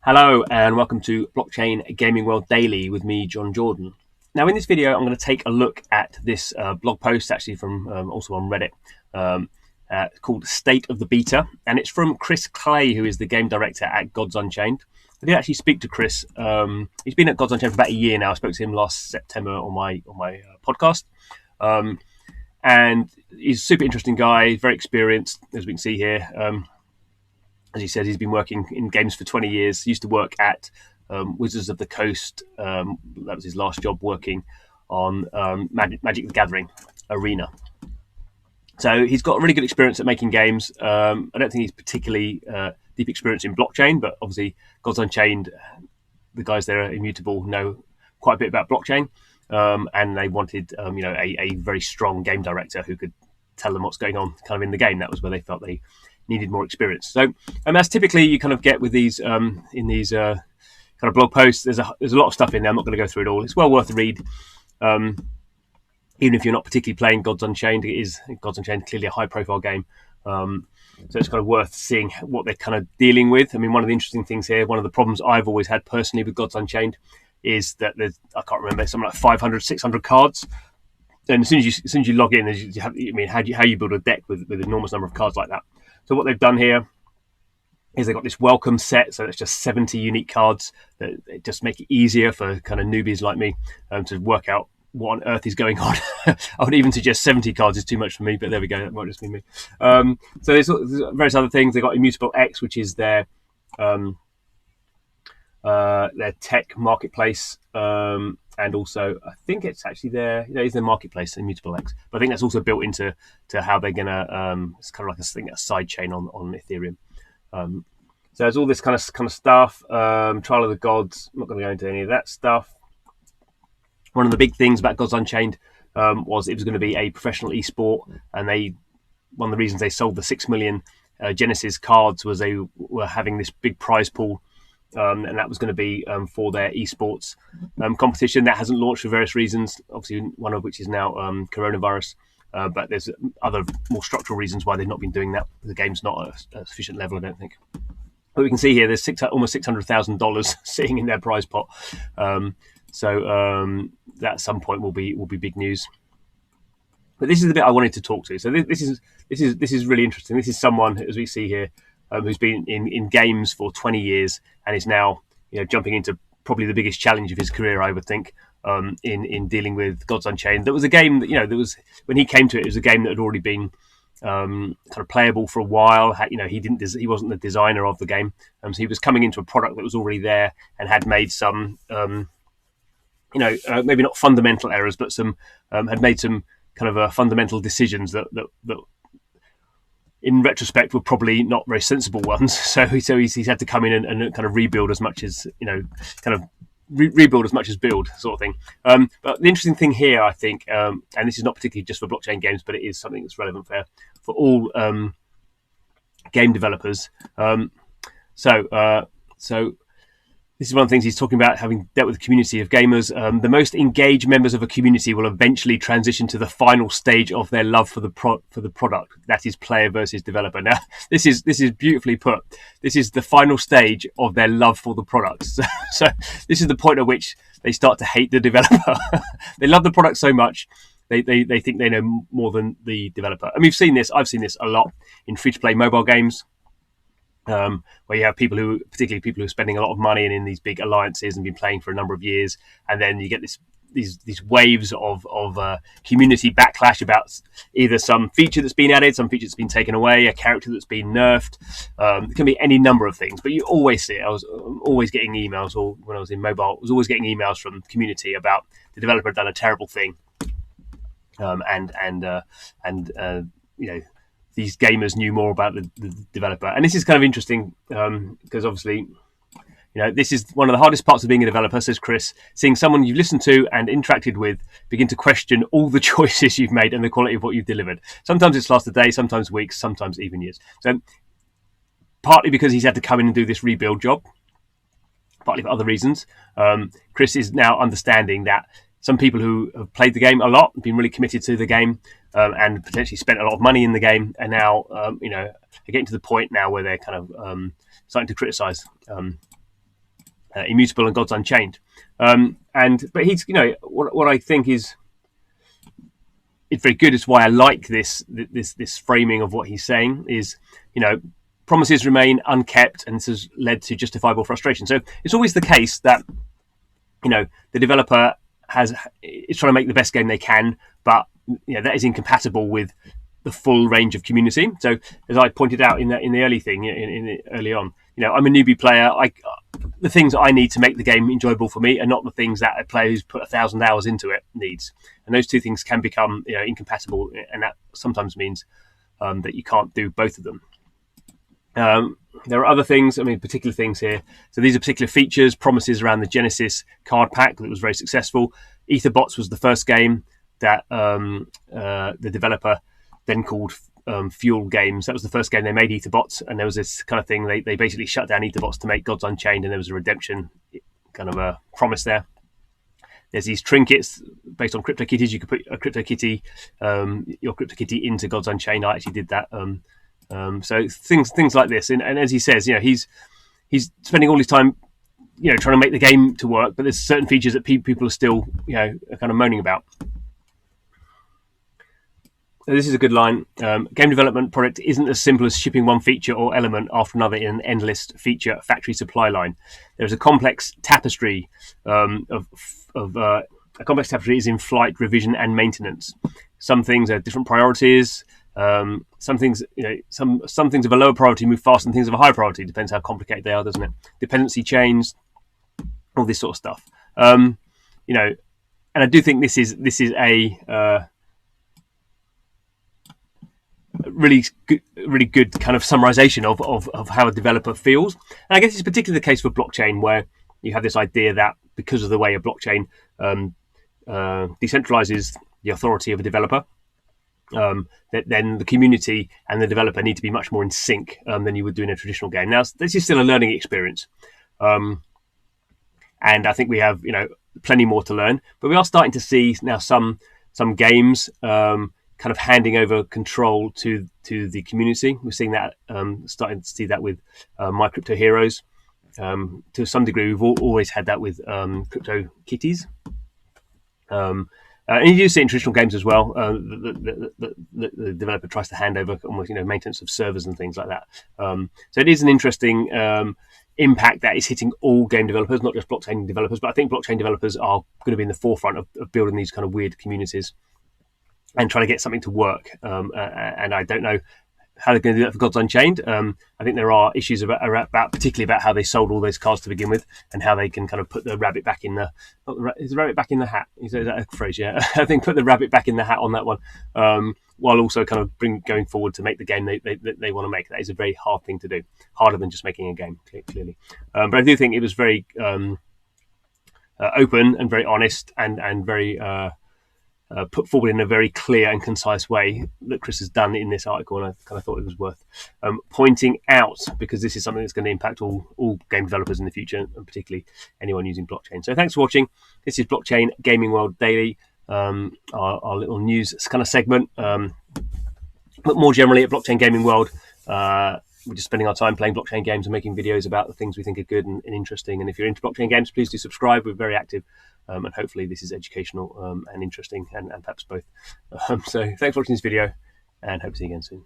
Hello and welcome to Blockchain Gaming World Daily with me, John Jordan. Now in this video I'm going to take a look at this blog post actually from also on Reddit called State of the Beta, and it's from Chris Clay, who is the game director at Gods Unchained. I did actually speak to Chris. He's been at Gods Unchained for about a year now. I spoke to him last September on my podcast. And he's a super interesting guy, very experienced, as we can see here. As he said, he's been working in games for 20 years. He used to work at Wizards of the Coast. That was his last job, working on Magic the Gathering Arena. So he's got really good experience at making games. I don't think he's particularly deep experience in blockchain, but obviously Gods Unchained, the guys there are Immutable, know quite a bit about blockchain. And they wanted a very strong game director who could tell them what's going on kind of in the game. That was where they felt they needed more experience. So, as typically you kind of get with these in these kind of blog posts, there's a lot of stuff in there. I'm not going to go through it all. It's well worth a read. Even if you're not particularly playing Gods Unchained, Gods Unchained clearly a high profile game. So it's kind of worth seeing what they're kind of dealing with. I mean, one of the interesting things here, one of the problems I've always had personally with Gods Unchained is that there's, I can't remember, something like 500, 600 cards. And as soon as you log in, how you build a deck with an enormous number of cards like that. So what they've done here is they've got this welcome set. So it's just 70 unique cards that just make it easier for kind of newbies like me to work out what on earth is going on. I would even suggest 70 cards is too much for me, but there we go. That might just be me. So there's various other things. They've got Immutable X, which is their tech marketplace. And also, I think it's actually their marketplace, Immutable X. But I think that's also built into how they're gonna. It's kind of like a side chain on Ethereum. So there's all this kind of stuff. Trial of the Gods. I'm not going to go into any of that stuff. One of the big things about Gods Unchained was it was going to be a professional esport, and one of the reasons they sold the 6 million Genesis cards was they were having this big prize pool. And that was going to be for their esports competition. That hasn't launched for various reasons, obviously one of which is now coronavirus, but there's other more structural reasons why they've not been doing that. The game's not at a sufficient level, I don't think. But we can see here there's almost $600,000 sitting in their prize pot. So that at some point will be big news. But this is the bit I wanted to talk to. So this is really interesting. This is someone, as we see here, who's been in games for 20 years and is now jumping into probably the biggest challenge of his career, I would think, in dealing with Gods Unchained. There was a game that was, when he came to it, it was a game that had already been kind of playable for a while. He wasn't the designer of the game, so he was coming into a product that was already there and had made some maybe not fundamental errors, but some had made some kind of fundamental decisions that in retrospect were probably not very sensible ones. So he's had to come in and kind of rebuild as much as rebuild as much as build, sort of thing. But the interesting thing here, I think, and this is not particularly just for blockchain games, but it is something that's relevant for all game developers. So this is one of the things he's talking about, having dealt with a community of gamers. The most engaged members of a community will eventually transition to the final stage of their love for the product. That is player versus developer. Now, this is beautifully put. This is the final stage of their love for the product. So this is the point at which they start to hate the developer. They love the product so much, they think they know more than the developer. And we've seen this. I've seen this a lot in free-to-play mobile games. Where you have particularly people who are spending a lot of money and in these big alliances and been playing for a number of years, and then you get these waves of community backlash about either some feature that's been added, some feature that's been taken away, a character that's been nerfed. It can be any number of things, but you always see it. I was always getting emails, or when I was in mobile, I was always getting emails from the community about the developer had done a terrible thing, these gamers knew more about the developer. And this is kind of interesting because obviously, this is one of the hardest parts of being a developer, says Chris, seeing someone you've listened to and interacted with begin to question all the choices you've made and the quality of what you've delivered. Sometimes it's lasted days, sometimes weeks, sometimes even years. So partly because he's had to come in and do this rebuild job, partly for other reasons, Chris is now understanding that some people who have played the game a lot, been really committed to the game, and potentially spent a lot of money in the game, and now they're getting to the point now where they're kind of starting to criticise Immutable and Gods Unchained. But he's what I think is it's very good. It's why I like this framing of what he's saying is, promises remain unkept, and this has led to justifiable frustration. So it's always the case that the developer is trying to make the best game they can, but that is incompatible with the full range of community. So as I pointed out in the early thing, early on, I'm a newbie player. The things that I need to make the game enjoyable for me are not the things that a player who's put 1,000 hours into it needs. And those two things can become incompatible, and that sometimes means that you can't do both of them. There are other things, particular things here. So these are particular features, promises around the Genesis card pack that was very successful. Etherbots was the first game that the developer then called Fuel Games. That was the first game they made, Etherbots, and there was this kind of thing. They basically shut down Etherbots to make Gods Unchained, and there was a redemption kind of a promise there. There's these trinkets based on CryptoKitties. You could put a CryptoKitty, your CryptoKitty into Gods Unchained. I actually did that. So things like this, and as he says, he's spending all his time, trying to make the game to work, but there's certain features that people are still, are kind of moaning about. So this is a good line. Game development project isn't as simple as shipping one feature or element after another in an endless feature factory supply line. There's a complex tapestry a complex tapestry is in flight, revision, and maintenance. Some things are different priorities. Some things, some things of a lower priority move faster than things of a high priority. Depends how complicated they are, doesn't it? Dependency chains, all this sort of stuff. And I do think this is a really good kind of summarization of how a developer feels. And I guess it's particularly the case for blockchain, where you have this idea that because of the way a blockchain decentralizes the authority of a developer, that then the community and the developer need to be much more in sync than you would do in a traditional game. Now, this is still a learning experience, and I think we have plenty more to learn. But we are starting to see now some games kind of handing over control to the community. We're seeing that, starting to see that with My Crypto Heroes. To some degree, we've always had that with CryptoKitties. And you do see it in traditional games as well. The developer tries to hand over almost, maintenance of servers and things like that. So it is an interesting impact that is hitting all game developers, not just blockchain developers. But I think blockchain developers are going to be in the forefront of building these kind of weird communities and trying to get something to work. And I don't know how they're going to do that for Gods Unchained. I think there are issues particularly about how they sold all those cards to begin with, and how they can kind of put the rabbit back in the is the rabbit back in the hat? Is that a phrase? Yeah, I think put the rabbit back in the hat on that one, while also kind of going forward to make the game they want to make. That is a very hard thing to do, harder than just making a game, clearly. But I do think it was very open and very honest and very put forward in a very clear and concise way that Chris has done in this article, and I kind of thought it was worth pointing out, because this is something that's going to impact all game developers in the future, and particularly anyone using blockchain. So thanks for watching. This is Blockchain Gaming World Daily, our little news kind of segment. But more generally at Blockchain Gaming World, we're just spending our time playing blockchain games and making videos about the things we think are good and interesting. And if you're into blockchain games, please do subscribe. We're very active. And hopefully this is educational and interesting, and perhaps both. So thanks for watching this video, and hope to see you again soon.